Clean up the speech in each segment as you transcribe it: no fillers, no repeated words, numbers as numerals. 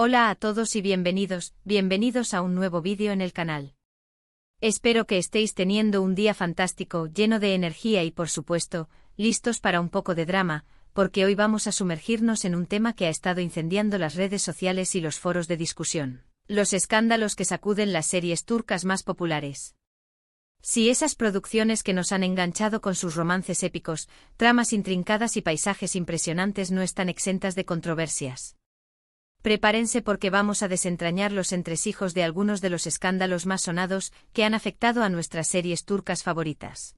Hola a todos y bienvenidos a un nuevo vídeo en el canal. Espero que estéis teniendo un día fantástico, lleno de energía y por supuesto, listos para un poco de drama, porque hoy vamos a sumergirnos en un tema que ha estado incendiando las redes sociales y los foros de discusión: los escándalos que sacuden las series turcas más populares. Sí, esas producciones que nos han enganchado con sus romances épicos, tramas intrincadas y paisajes impresionantes no están exentas de controversias. Prepárense porque vamos a desentrañar los entresijos de algunos de los escándalos más sonados que han afectado a nuestras series turcas favoritas.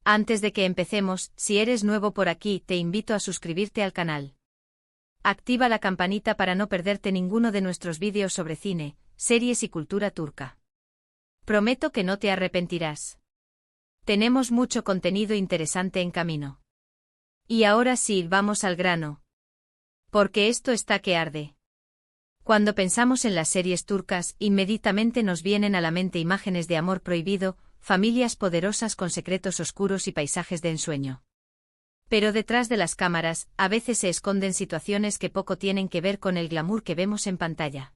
Antes de que empecemos, si eres nuevo por aquí, te invito a suscribirte al canal. Activa la campanita para no perderte ninguno de nuestros vídeos sobre cine, series y cultura turca. Prometo que no te arrepentirás. Tenemos mucho contenido interesante en camino. Y ahora sí, vamos al grano. Porque esto está que arde. Cuando pensamos en las series turcas, inmediatamente nos vienen a la mente imágenes de amor prohibido, familias poderosas con secretos oscuros y paisajes de ensueño. Pero detrás de las cámaras, a veces se esconden situaciones que poco tienen que ver con el glamour que vemos en pantalla.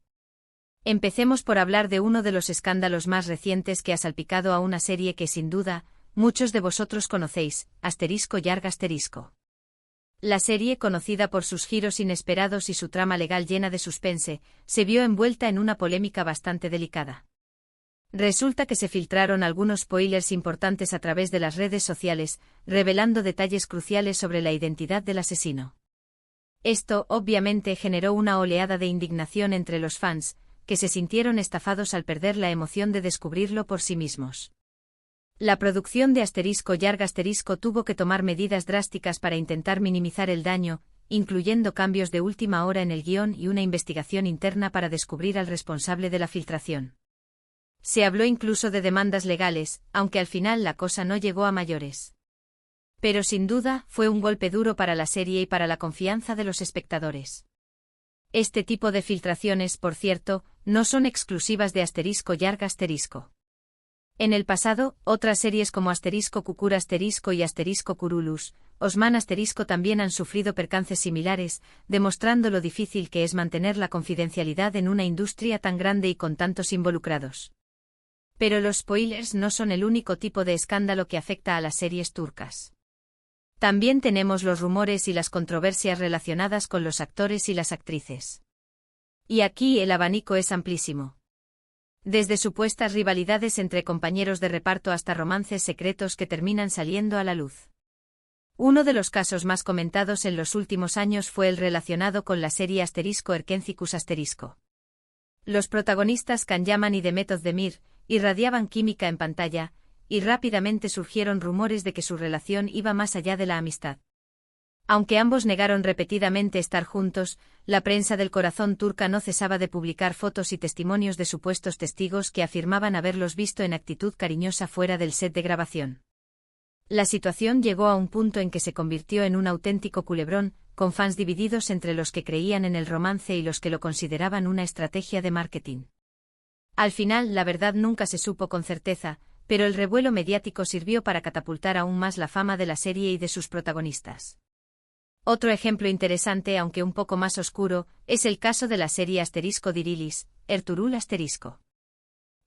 Empecemos por hablar de uno de los escándalos más recientes que ha salpicado a una serie que sin duda, muchos de vosotros conocéis, ***. La serie, conocida por sus giros inesperados y su trama legal llena de suspense, se vio envuelta en una polémica bastante delicada. Resulta que se filtraron algunos spoilers importantes a través de las redes sociales, revelando detalles cruciales sobre la identidad del asesino. Esto, obviamente, generó una oleada de indignación entre los fans, que se sintieron estafados al perder la emoción de descubrirlo por sí mismos. La producción de **** tuvo que tomar medidas drásticas para intentar minimizar el daño, incluyendo cambios de última hora en el guión y una investigación interna para descubrir al responsable de la filtración. Se habló incluso de demandas legales, aunque al final la cosa no llegó a mayores. Pero sin duda, fue un golpe duro para la serie y para la confianza de los espectadores. Este tipo de filtraciones, por cierto, no son exclusivas de ****. En el pasado, otras series como ***Kukur** y ***Kurulus, Osman * también han sufrido percances similares, demostrando lo difícil que es mantener la confidencialidad en una industria tan grande y con tantos involucrados. Pero los spoilers no son el único tipo de escándalo que afecta a las series turcas. También tenemos los rumores y las controversias relacionadas con los actores y las actrices. Y aquí el abanico es amplísimo. Desde supuestas rivalidades entre compañeros de reparto hasta romances secretos que terminan saliendo a la luz. Uno de los casos más comentados en los últimos años fue el relacionado con la serie ***Erkencikus***. Los protagonistas Can Yaman y Demet Özdemir irradiaban química en pantalla, y rápidamente surgieron rumores de que su relación iba más allá de la amistad. Aunque ambos negaron repetidamente estar juntos, la prensa del corazón turca no cesaba de publicar fotos y testimonios de supuestos testigos que afirmaban haberlos visto en actitud cariñosa fuera del set de grabación. La situación llegó a un punto en que se convirtió en un auténtico culebrón, con fans divididos entre los que creían en el romance y los que lo consideraban una estrategia de marketing. Al final, la verdad nunca se supo con certeza, pero el revuelo mediático sirvió para catapultar aún más la fama de la serie y de sus protagonistas. Otro ejemplo interesante, aunque un poco más oscuro, es el caso de la serie ***Dirilis, Ertuğrul ***.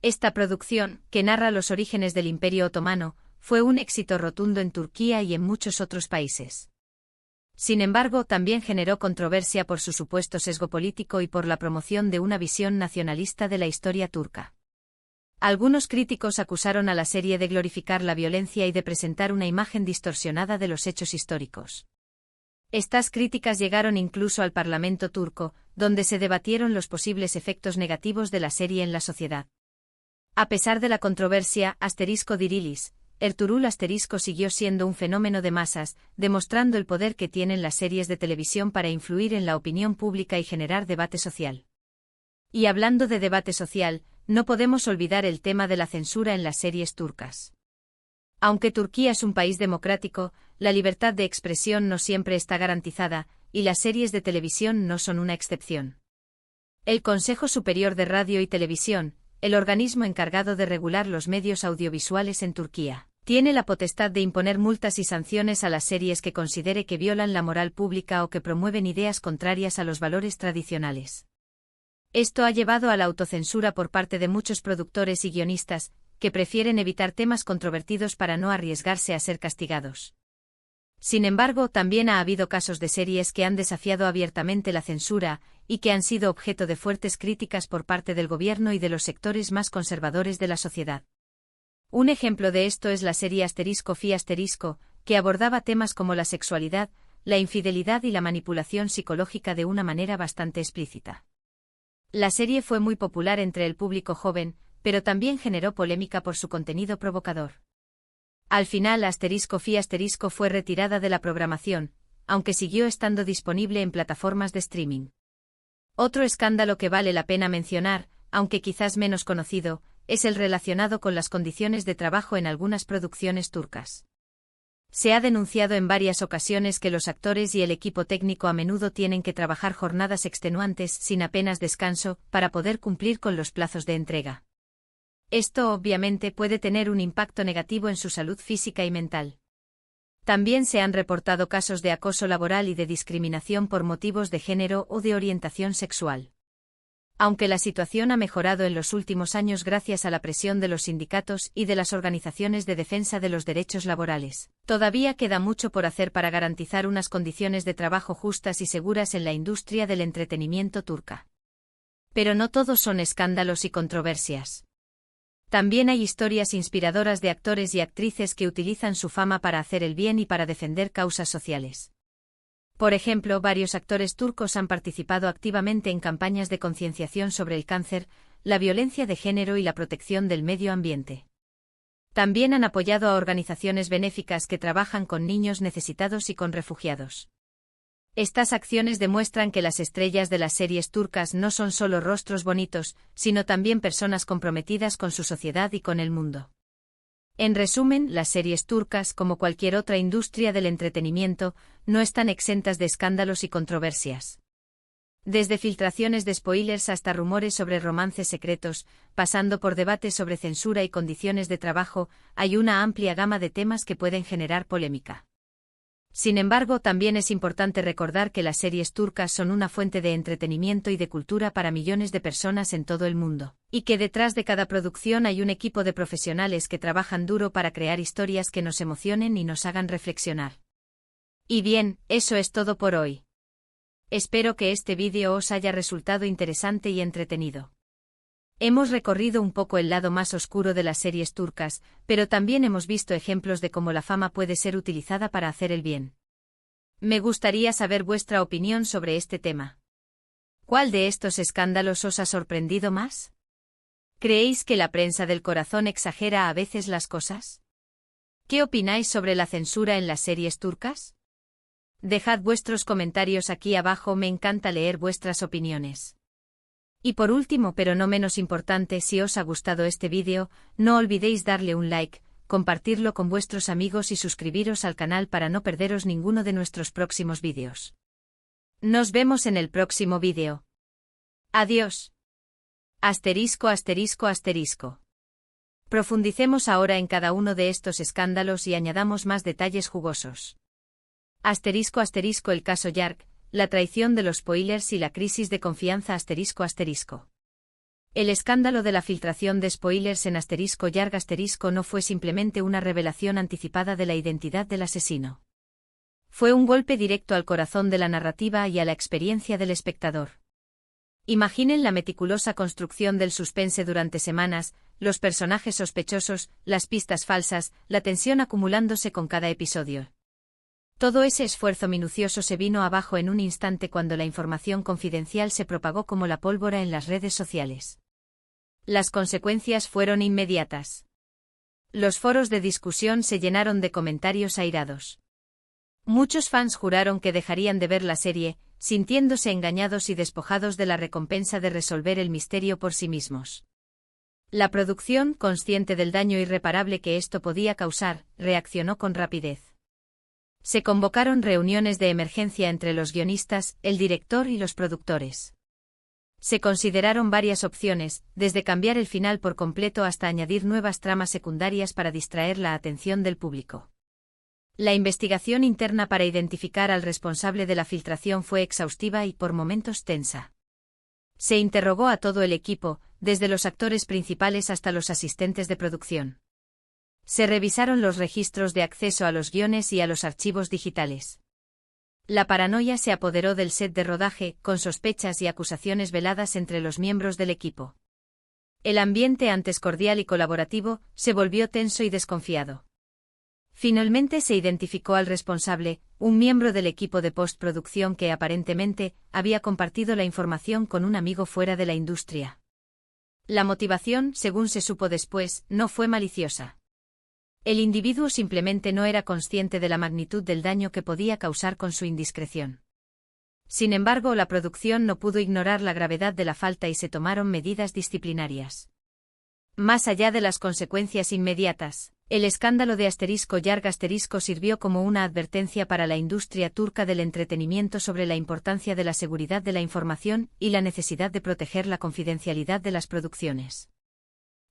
Esta producción, que narra los orígenes del Imperio Otomano, fue un éxito rotundo en Turquía y en muchos otros países. Sin embargo, también generó controversia por su supuesto sesgo político y por la promoción de una visión nacionalista de la historia turca. Algunos críticos acusaron a la serie de glorificar la violencia y de presentar una imagen distorsionada de los hechos históricos. Estas críticas llegaron incluso al Parlamento turco, donde se debatieron los posibles efectos negativos de la serie en la sociedad. A pesar de la controversia, ***Dirilis, Ertuğrul * siguió siendo un fenómeno de masas, demostrando el poder que tienen las series de televisión para influir en la opinión pública y generar debate social. Y hablando de debate social, no podemos olvidar el tema de la censura en las series turcas. Aunque Turquía es un país democrático, la libertad de expresión no siempre está garantizada, y las series de televisión no son una excepción. El Consejo Superior de Radio y Televisión, el organismo encargado de regular los medios audiovisuales en Turquía, tiene la potestad de imponer multas y sanciones a las series que considere que violan la moral pública o que promueven ideas contrarias a los valores tradicionales. Esto ha llevado a la autocensura por parte de muchos productores y guionistas, que prefieren evitar temas controvertidos para no arriesgarse a ser castigados. Sin embargo, también ha habido casos de series que han desafiado abiertamente la censura, y que han sido objeto de fuertes críticas por parte del gobierno y de los sectores más conservadores de la sociedad. Un ejemplo de esto es la serie *Fi*, que abordaba temas como la sexualidad, la infidelidad y la manipulación psicológica de una manera bastante explícita. La serie fue muy popular entre el público joven, pero también generó polémica por su contenido provocador. Al final *Fi* fue retirada de la programación, aunque siguió estando disponible en plataformas de streaming. Otro escándalo que vale la pena mencionar, aunque quizás menos conocido, es el relacionado con las condiciones de trabajo en algunas producciones turcas. Se ha denunciado en varias ocasiones que los actores y el equipo técnico a menudo tienen que trabajar jornadas extenuantes sin apenas descanso para poder cumplir con los plazos de entrega. Esto obviamente puede tener un impacto negativo en su salud física y mental. También se han reportado casos de acoso laboral y de discriminación por motivos de género o de orientación sexual. Aunque la situación ha mejorado en los últimos años gracias a la presión de los sindicatos y de las organizaciones de defensa de los derechos laborales, todavía queda mucho por hacer para garantizar unas condiciones de trabajo justas y seguras en la industria del entretenimiento turca. Pero no todos son escándalos y controversias. También hay historias inspiradoras de actores y actrices que utilizan su fama para hacer el bien y para defender causas sociales. Por ejemplo, varios actores turcos han participado activamente en campañas de concienciación sobre el cáncer, la violencia de género y la protección del medio ambiente. También han apoyado a organizaciones benéficas que trabajan con niños necesitados y con refugiados. Estas acciones demuestran que las estrellas de las series turcas no son solo rostros bonitos, sino también personas comprometidas con su sociedad y con el mundo. En resumen, las series turcas, como cualquier otra industria del entretenimiento, no están exentas de escándalos y controversias. Desde filtraciones de spoilers hasta rumores sobre romances secretos, pasando por debates sobre censura y condiciones de trabajo, hay una amplia gama de temas que pueden generar polémica. Sin embargo, también es importante recordar que las series turcas son una fuente de entretenimiento y de cultura para millones de personas en todo el mundo, y que detrás de cada producción hay un equipo de profesionales que trabajan duro para crear historias que nos emocionen y nos hagan reflexionar. Y bien, eso es todo por hoy. Espero que este vídeo os haya resultado interesante y entretenido. Hemos recorrido un poco el lado más oscuro de las series turcas, pero también hemos visto ejemplos de cómo la fama puede ser utilizada para hacer el bien. Me gustaría saber vuestra opinión sobre este tema. ¿Cuál de estos escándalos os ha sorprendido más? ¿Creéis que la prensa del corazón exagera a veces las cosas? ¿Qué opináis sobre la censura en las series turcas? Dejad vuestros comentarios aquí abajo, me encanta leer vuestras opiniones. Y por último, pero no menos importante, si os ha gustado este vídeo, no olvidéis darle un like, compartirlo con vuestros amigos y suscribiros al canal para no perderos ninguno de nuestros próximos vídeos. Nos vemos en el próximo vídeo. Adiós. *****. Profundicemos ahora en cada uno de estos escándalos y añadamos más detalles jugosos. ***** El caso Yarg, la traición de los spoilers y la crisis de confianza ****. El escándalo de la filtración de spoilers en ****Yarg** no fue simplemente una revelación anticipada de la identidad del asesino. Fue un golpe directo al corazón de la narrativa y a la experiencia del espectador. Imaginen la meticulosa construcción del suspense durante semanas, los personajes sospechosos, las pistas falsas, la tensión acumulándose con cada episodio. Todo ese esfuerzo minucioso se vino abajo en un instante cuando la información confidencial se propagó como la pólvora en las redes sociales. Las consecuencias fueron inmediatas. Los foros de discusión se llenaron de comentarios airados. Muchos fans juraron que dejarían de ver la serie, sintiéndose engañados y despojados de la recompensa de resolver el misterio por sí mismos. La producción, consciente del daño irreparable que esto podía causar, reaccionó con rapidez. Se convocaron reuniones de emergencia entre los guionistas, el director y los productores. Se consideraron varias opciones, desde cambiar el final por completo hasta añadir nuevas tramas secundarias para distraer la atención del público. La investigación interna para identificar al responsable de la filtración fue exhaustiva y por momentos tensa. Se interrogó a todo el equipo, desde los actores principales hasta los asistentes de producción. Se revisaron los registros de acceso a los guiones y a los archivos digitales. La paranoia se apoderó del set de rodaje, con sospechas y acusaciones veladas entre los miembros del equipo. El ambiente, antes cordial y colaborativo, se volvió tenso y desconfiado. Finalmente se identificó al responsable, un miembro del equipo de postproducción que aparentemente había compartido la información con un amigo fuera de la industria. La motivación, según se supo después, no fue maliciosa. El individuo simplemente no era consciente de la magnitud del daño que podía causar con su indiscreción. Sin embargo, la producción no pudo ignorar la gravedad de la falta y se tomaron medidas disciplinarias. Más allá de las consecuencias inmediatas, el escándalo de *Yarg* sirvió como una advertencia para la industria turca del entretenimiento sobre la importancia de la seguridad de la información y la necesidad de proteger la confidencialidad de las producciones.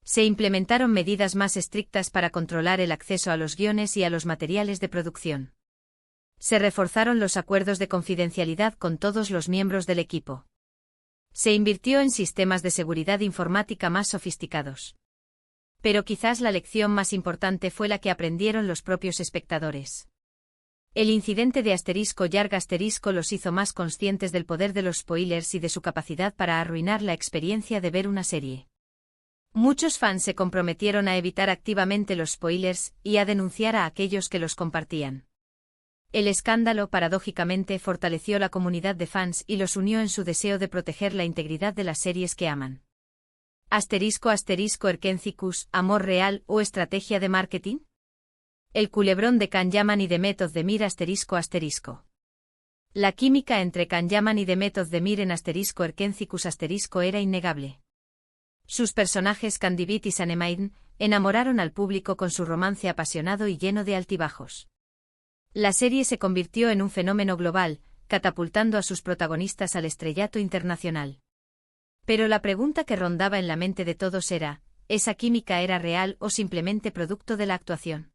Se implementaron medidas más estrictas para controlar el acceso a los guiones y a los materiales de producción. Se reforzaron los acuerdos de confidencialidad con todos los miembros del equipo. Se invirtió en sistemas de seguridad informática más sofisticados. Pero quizás la lección más importante fue la que aprendieron los propios espectadores. El incidente de *Yarg* los hizo más conscientes del poder de los spoilers y de su capacidad para arruinar la experiencia de ver una serie. Muchos fans se comprometieron a evitar activamente los spoilers y a denunciar a aquellos que los compartían. El escándalo, paradójicamente, fortaleció la comunidad de fans y los unió en su deseo de proteger la integridad de las series que aman. *Erkencicus, amor real o estrategia de marketing? El culebrón de Can Yaman y Demet Özdemir *. La química entre Can Yaman y Demet Özdemir en *Erkencicus era innegable. Sus personajes Candivit y Sanemayden enamoraron al público con su romance apasionado y lleno de altibajos. La serie se convirtió en un fenómeno global, catapultando a sus protagonistas al estrellato internacional. Pero la pregunta que rondaba en la mente de todos era, ¿esa química era real o simplemente producto de la actuación?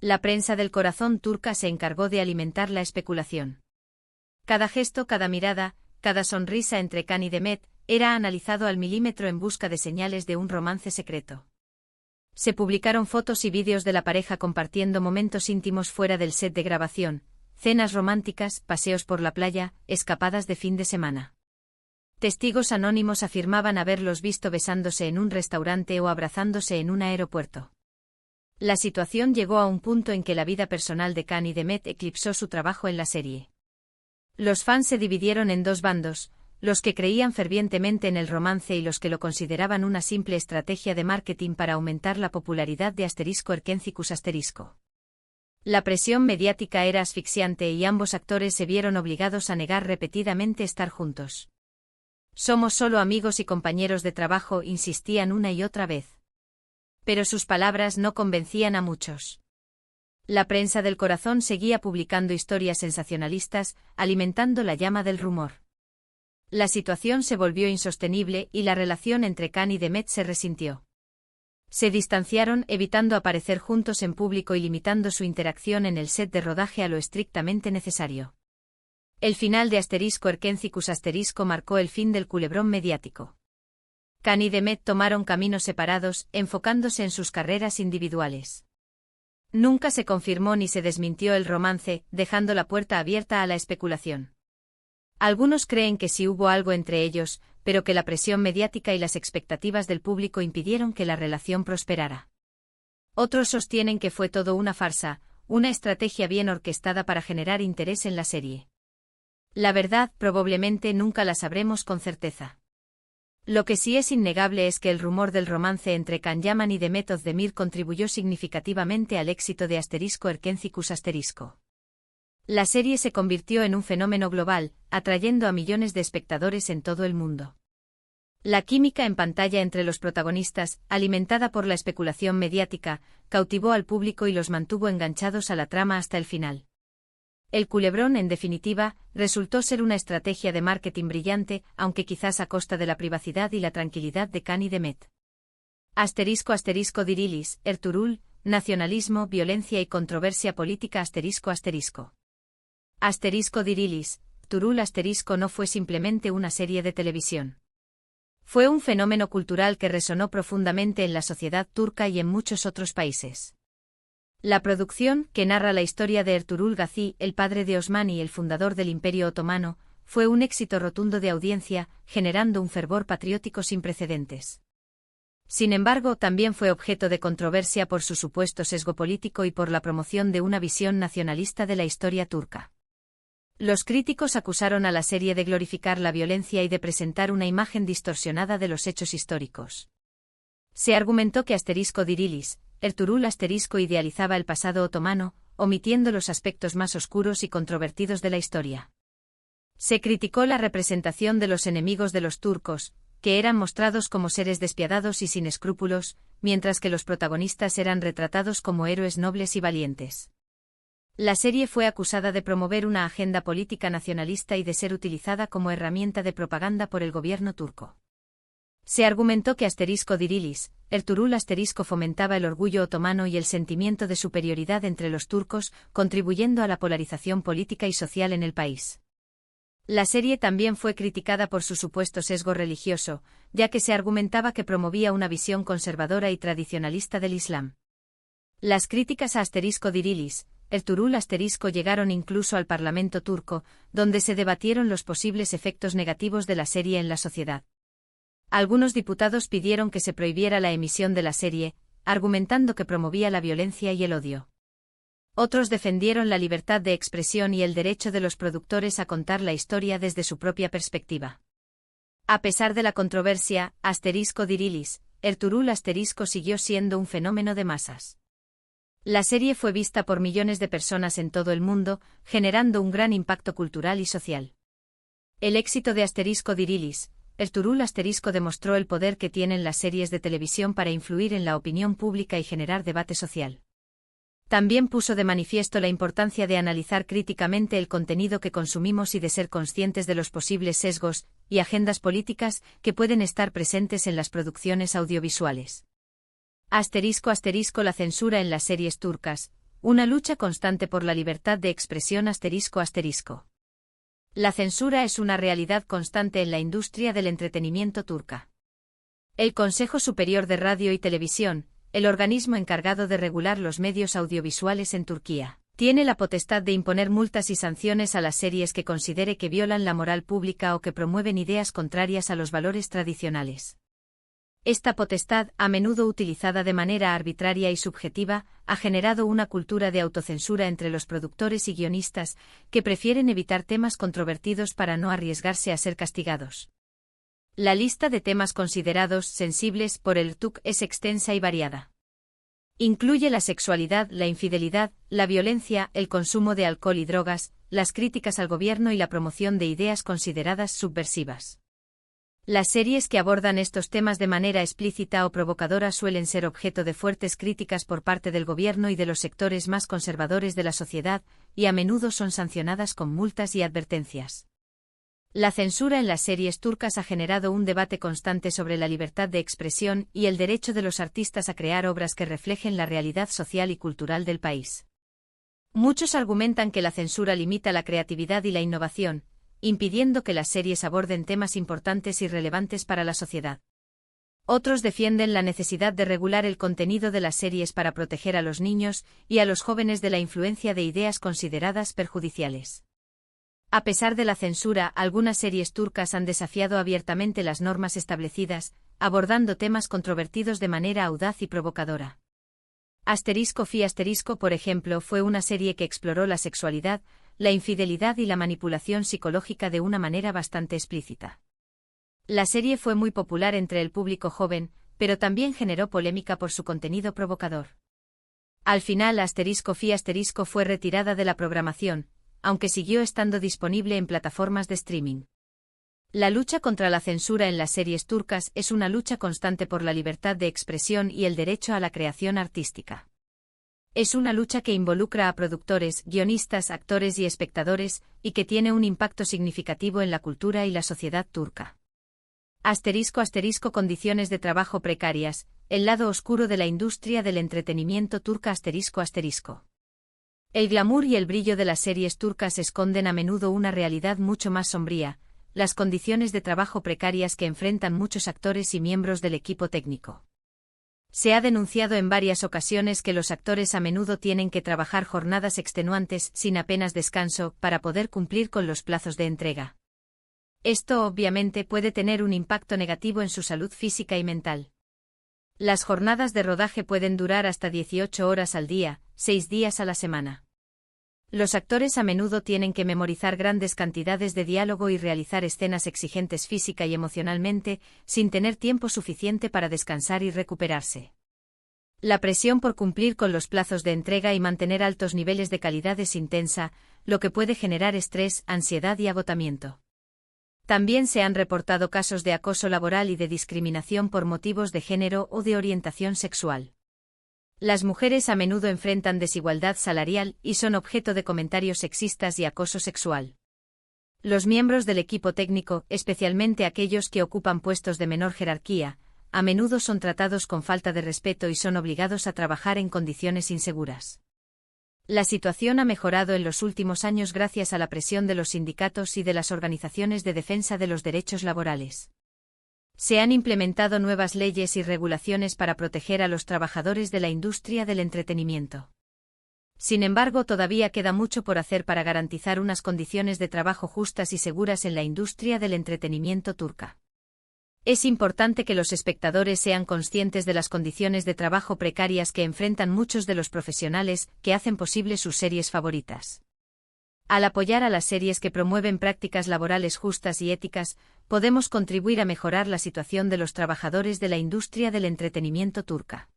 La prensa del corazón turca se encargó de alimentar la especulación. Cada gesto, cada mirada, cada sonrisa entre Can y Demet era analizado al milímetro en busca de señales de un romance secreto. Se publicaron fotos y vídeos de la pareja compartiendo momentos íntimos fuera del set de grabación, cenas románticas, paseos por la playa, escapadas de fin de semana. Testigos anónimos afirmaban haberlos visto besándose en un restaurante o abrazándose en un aeropuerto. La situación llegó a un punto en que la vida personal de Can y Demet eclipsó su trabajo en la serie. Los fans se dividieron en dos bandos, los que creían fervientemente en el romance y los que lo consideraban una simple estrategia de marketing para aumentar la popularidad de *Erkencicus*. La presión mediática era asfixiante y ambos actores se vieron obligados a negar repetidamente estar juntos. «Somos solo amigos y compañeros de trabajo», insistían una y otra vez. Pero sus palabras no convencían a muchos. La prensa del corazón seguía publicando historias sensacionalistas, alimentando la llama del rumor. La situación se volvió insostenible y la relación entre Can y Demet se resintió. Se distanciaron, evitando aparecer juntos en público y limitando su interacción en el set de rodaje a lo estrictamente necesario. El final de *Erkencicus* marcó el fin del culebrón mediático. Can y Demet tomaron caminos separados, enfocándose en sus carreras individuales. Nunca se confirmó ni se desmintió el romance, dejando la puerta abierta a la especulación. Algunos creen que sí hubo algo entre ellos, pero que la presión mediática y las expectativas del público impidieron que la relación prosperara. Otros sostienen que fue todo una farsa, una estrategia bien orquestada para generar interés en la serie. La verdad, probablemente nunca la sabremos con certeza. Lo que sí es innegable es que el rumor del romance entre Can Yaman y Demet Özdemir contribuyó significativamente al éxito de *Erkencicus*. La serie se convirtió en un fenómeno global, atrayendo a millones de espectadores en todo el mundo. La química en pantalla entre los protagonistas, alimentada por la especulación mediática, cautivó al público y los mantuvo enganchados a la trama hasta el final. El culebrón, en definitiva, resultó ser una estrategia de marketing brillante, aunque quizás a costa de la privacidad y la tranquilidad de Can y Demet. *Dirilis, Ertuğrul, nacionalismo, violencia y controversia política *Dirilis, Ertuğrul * no fue simplemente una serie de televisión. Fue un fenómeno cultural que resonó profundamente en la sociedad turca y en muchos otros países. La producción, que narra la historia de Ertuğrul Gazi, el padre de Osman y el fundador del Imperio Otomano, fue un éxito rotundo de audiencia, generando un fervor patriótico sin precedentes. Sin embargo, también fue objeto de controversia por su supuesto sesgo político y por la promoción de una visión nacionalista de la historia turca. Los críticos acusaron a la serie de glorificar la violencia y de presentar una imagen distorsionada de los hechos históricos. Se argumentó que *Dirilis, Ertuğrul idealizaba el pasado otomano, omitiendo los aspectos más oscuros y controvertidos de la historia. Se criticó la representación de los enemigos de los turcos, que eran mostrados como seres despiadados y sin escrúpulos, mientras que los protagonistas eran retratados como héroes nobles y valientes. La serie fue acusada de promover una agenda política nacionalista y de ser utilizada como herramienta de propaganda por el gobierno turco. Se argumentó que *Dirilis, Ertuğrul fomentaba el orgullo otomano y el sentimiento de superioridad entre los turcos, contribuyendo a la polarización política y social en el país. La serie también fue criticada por su supuesto sesgo religioso, ya que se argumentaba que promovía una visión conservadora y tradicionalista del Islam. Las críticas a *Dirilis, Ertuğrul llegaron incluso al Parlamento turco, donde se debatieron los posibles efectos negativos de la serie en la sociedad. Algunos diputados pidieron que se prohibiera la emisión de la serie, argumentando que promovía la violencia y el odio. Otros defendieron la libertad de expresión y el derecho de los productores a contar la historia desde su propia perspectiva. A pesar de la controversia, *Dirilis, Ertuğrul siguió siendo un fenómeno de masas. La serie fue vista por millones de personas en todo el mundo, generando un gran impacto cultural y social. El éxito de *Dirilis, Ertuğrul demostró el poder que tienen las series de televisión para influir en la opinión pública y generar debate social. También puso de manifiesto la importancia de analizar críticamente el contenido que consumimos y de ser conscientes de los posibles sesgos y agendas políticas que pueden estar presentes en las producciones audiovisuales. La censura en las series turcas, una lucha constante por la libertad de expresión *. La censura es una realidad constante en la industria del entretenimiento turca. El Consejo Superior de Radio y Televisión, el organismo encargado de regular los medios audiovisuales en Turquía, tiene la potestad de imponer multas y sanciones a las series que considere que violan la moral pública o que promueven ideas contrarias a los valores tradicionales. Esta potestad, a menudo utilizada de manera arbitraria y subjetiva, ha generado una cultura de autocensura entre los productores y guionistas, que prefieren evitar temas controvertidos para no arriesgarse a ser castigados. La lista de temas considerados sensibles por el TÜK es extensa y variada. Incluye la sexualidad, la infidelidad, la violencia, el consumo de alcohol y drogas, las críticas al gobierno y la promoción de ideas consideradas subversivas. Las series que abordan estos temas de manera explícita o provocadora suelen ser objeto de fuertes críticas por parte del gobierno y de los sectores más conservadores de la sociedad, y a menudo son sancionadas con multas y advertencias. La censura en las series turcas ha generado un debate constante sobre la libertad de expresión y el derecho de los artistas a crear obras que reflejen la realidad social y cultural del país. Muchos argumentan que la censura limita la creatividad y la innovación, impidiendo que las series aborden temas importantes y relevantes para la sociedad. Otros defienden la necesidad de regular el contenido de las series para proteger a los niños y a los jóvenes de la influencia de ideas consideradas perjudiciales. A pesar de la censura, algunas series turcas han desafiado abiertamente las normas establecidas, abordando temas controvertidos de manera audaz y provocadora. Por ejemplo, fue una serie que exploró la sexualidad, la infidelidad y la manipulación psicológica de una manera bastante explícita. La serie fue muy popular entre el público joven, pero también generó polémica por su contenido provocador. Al final, fue retirada de la programación, aunque siguió estando disponible en plataformas de streaming. La lucha contra la censura en las series turcas es una lucha constante por la libertad de expresión y el derecho a la creación artística. Es una lucha que involucra a productores, guionistas, actores y espectadores, y que tiene un impacto significativo en la cultura y la sociedad turca. Condiciones de trabajo precarias, el lado oscuro de la industria del entretenimiento turca. El glamour y el brillo de las series turcas esconden a menudo una realidad mucho más sombría, las condiciones de trabajo precarias que enfrentan muchos actores y miembros del equipo técnico. Se ha denunciado en varias ocasiones que los actores a menudo tienen que trabajar jornadas extenuantes sin apenas descanso para poder cumplir con los plazos de entrega. Esto obviamente puede tener un impacto negativo en su salud física y mental. Las jornadas de rodaje pueden durar hasta 18 horas al día, 6 días a la semana. Los actores a menudo tienen que memorizar grandes cantidades de diálogo y realizar escenas exigentes física y emocionalmente, sin tener tiempo suficiente para descansar y recuperarse. La presión por cumplir con los plazos de entrega y mantener altos niveles de calidad es intensa, lo que puede generar estrés, ansiedad y agotamiento. También se han reportado casos de acoso laboral y de discriminación por motivos de género o de orientación sexual. Las mujeres a menudo enfrentan desigualdad salarial y son objeto de comentarios sexistas y acoso sexual. Los miembros del equipo técnico, especialmente aquellos que ocupan puestos de menor jerarquía, a menudo son tratados con falta de respeto y son obligados a trabajar en condiciones inseguras. La situación ha mejorado en los últimos años gracias a la presión de los sindicatos y de las organizaciones de defensa de los derechos laborales. Se han implementado nuevas leyes y regulaciones para proteger a los trabajadores de la industria del entretenimiento. Sin embargo, todavía queda mucho por hacer para garantizar unas condiciones de trabajo justas y seguras en la industria del entretenimiento turca. Es importante que los espectadores sean conscientes de las condiciones de trabajo precarias que enfrentan muchos de los profesionales que hacen posible sus series favoritas. Al apoyar a las series que promueven prácticas laborales justas y éticas, podemos contribuir a mejorar la situación de los trabajadores de la industria del entretenimiento turca.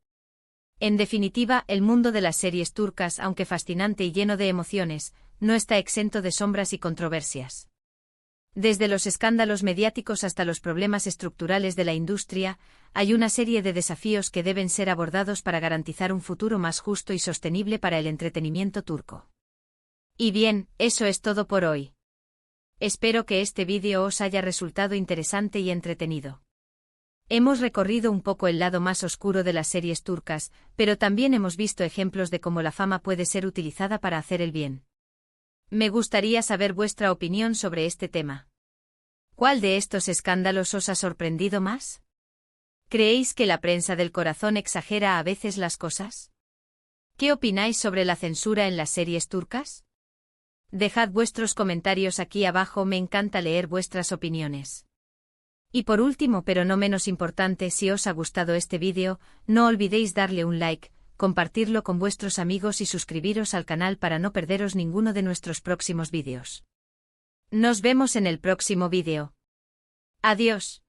En definitiva, el mundo de las series turcas, aunque fascinante y lleno de emociones, no está exento de sombras y controversias. Desde los escándalos mediáticos hasta los problemas estructurales de la industria, hay una serie de desafíos que deben ser abordados para garantizar un futuro más justo y sostenible para el entretenimiento turco. Y bien, eso es todo por hoy. Espero que este vídeo os haya resultado interesante y entretenido. Hemos recorrido un poco el lado más oscuro de las series turcas, pero también hemos visto ejemplos de cómo la fama puede ser utilizada para hacer el bien. Me gustaría saber vuestra opinión sobre este tema. ¿Cuál de estos escándalos os ha sorprendido más? ¿Creéis que la prensa del corazón exagera a veces las cosas? ¿Qué opináis sobre la censura en las series turcas? Dejad vuestros comentarios aquí abajo, me encanta leer vuestras opiniones. Y por último, pero no menos importante, si os ha gustado este vídeo, no olvidéis darle un like, compartirlo con vuestros amigos y suscribiros al canal para no perderos ninguno de nuestros próximos vídeos. Nos vemos en el próximo vídeo. Adiós.